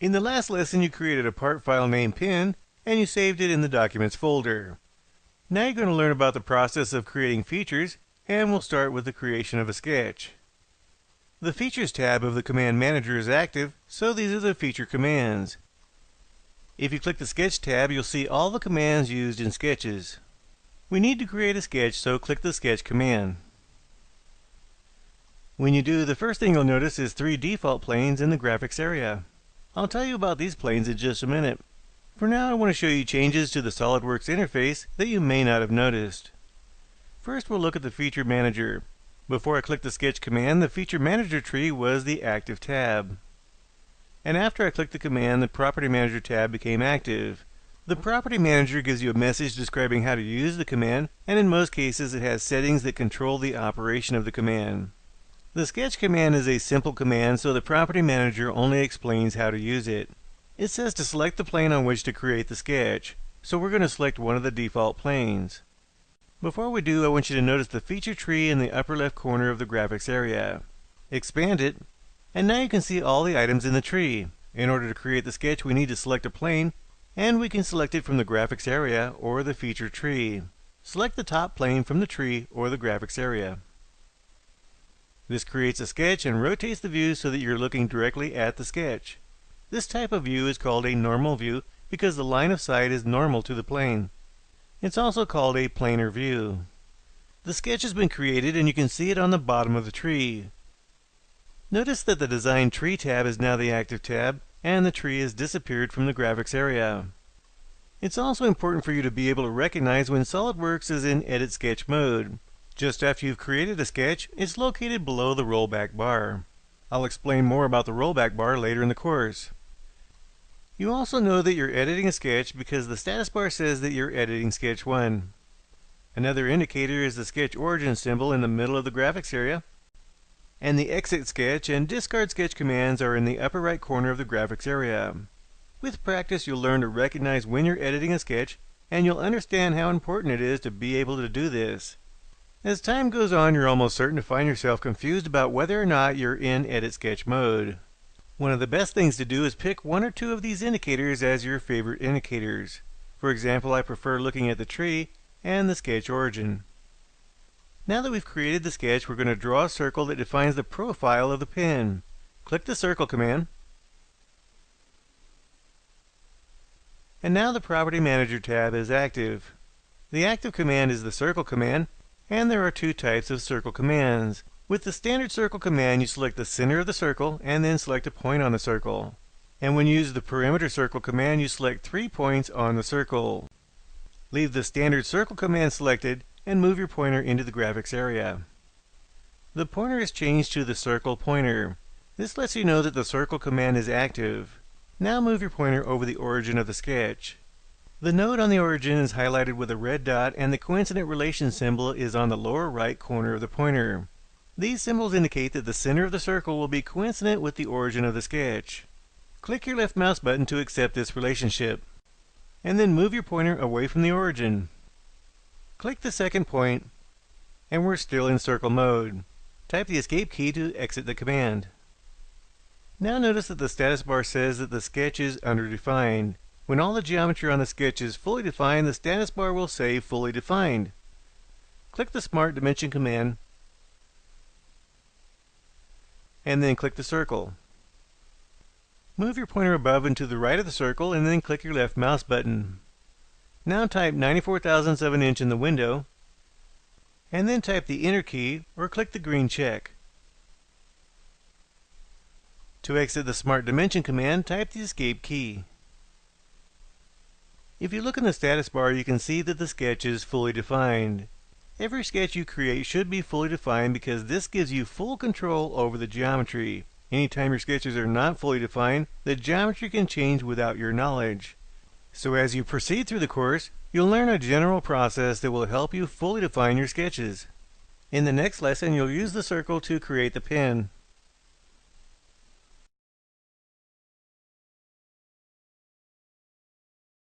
In the last lesson, you created a part file named pin, and you saved it in the Documents folder. Now you're going to learn about the process of creating features, and we'll start with the creation of a sketch. The Features tab of the Command Manager is active, so these are the feature commands. If you click the Sketch tab, you'll see all the commands used in sketches. We need to create a sketch, so click the Sketch command. When you do, the first thing you'll notice is 3 default planes in the graphics area. I'll tell you about these planes in just a minute. For now, I want to show you changes to the SolidWorks interface that you may not have noticed. First, we'll look at the Feature Manager. Before I clicked the Sketch command, the Feature Manager tree was the active tab. And after I clicked the command, the Property Manager tab became active. The Property Manager gives you a message describing how to use the command, and in most cases it has settings that control the operation of the command. The Sketch command is a simple command, so the Property Manager only explains how to use it. It says to select the plane on which to create the sketch, so we're going to select one of the default planes. Before we do, I want you to notice the feature tree in the upper left corner of the graphics area. Expand it, and now you can see all the items in the tree. In order to create the sketch, we need to select a plane, and we can select it from the graphics area or the feature tree. Select the top plane from the tree or the graphics area. This creates a sketch and rotates the view so that you're looking directly at the sketch. This type of view is called a normal view because the line of sight is normal to the plane. It's also called a planar view. The sketch has been created and you can see it on the bottom of the tree. Notice that the Design Tree tab is now the active tab and the tree has disappeared from the graphics area. It's also important for you to be able to recognize when SolidWorks is in Edit Sketch mode. Just after you've created a sketch, it's located below the rollback bar. I'll explain more about the rollback bar later in the course. You also know that you're editing a sketch because the status bar says that you're editing Sketch 1. Another indicator is the Sketch Origin symbol in the middle of the graphics area, and the Exit Sketch and Discard Sketch commands are in the upper right corner of the graphics area. With practice, you'll learn to recognize when you're editing a sketch, and you'll understand how important it is to be able to do this. As time goes on, you're almost certain to find yourself confused about whether or not you're in Edit Sketch mode. One of the best things to do is pick 1 or 2 of these indicators as your favorite indicators. For example, I prefer looking at the tree and the sketch origin. Now that we've created the sketch, we're going to draw a circle that defines the profile of the pin. Click the Circle command. And now the Property Manager tab is active. The active command is the Circle command, and there are 2 types of circle commands. With the standard circle command, you select the center of the circle and then select a point on the circle. And when you use the perimeter circle command, you select 3 points on the circle. Leave the standard circle command selected and move your pointer into the graphics area. The pointer is changed to the circle pointer. This lets you know that the circle command is active. Now move your pointer over the origin of the sketch. The node on the origin is highlighted with a red dot, and the coincident relation symbol is on the lower right corner of the pointer. These symbols indicate that the center of the circle will be coincident with the origin of the sketch. Click your left mouse button to accept this relationship, and then move your pointer away from the origin. Click the second point, and we're still in circle mode. Type the escape key to exit the command. Now notice that the status bar says that the sketch is underdefined. When all the geometry on the sketch is fully defined, the status bar will say Fully Defined. Click the Smart Dimension command, and then click the circle. Move your pointer above and to the right of the circle, and then click your left mouse button. Now type 94,000ths of an inch in the window, and then type the Enter key or click the green check. To exit the Smart Dimension command, type the Escape key. If you look in the status bar, you can see that the sketch is fully defined. Every sketch you create should be fully defined because this gives you full control over the geometry. Anytime your sketches are not fully defined, the geometry can change without your knowledge. So as you proceed through the course, you'll learn a general process that will help you fully define your sketches. In the next lesson, you'll use the circle to create the pin.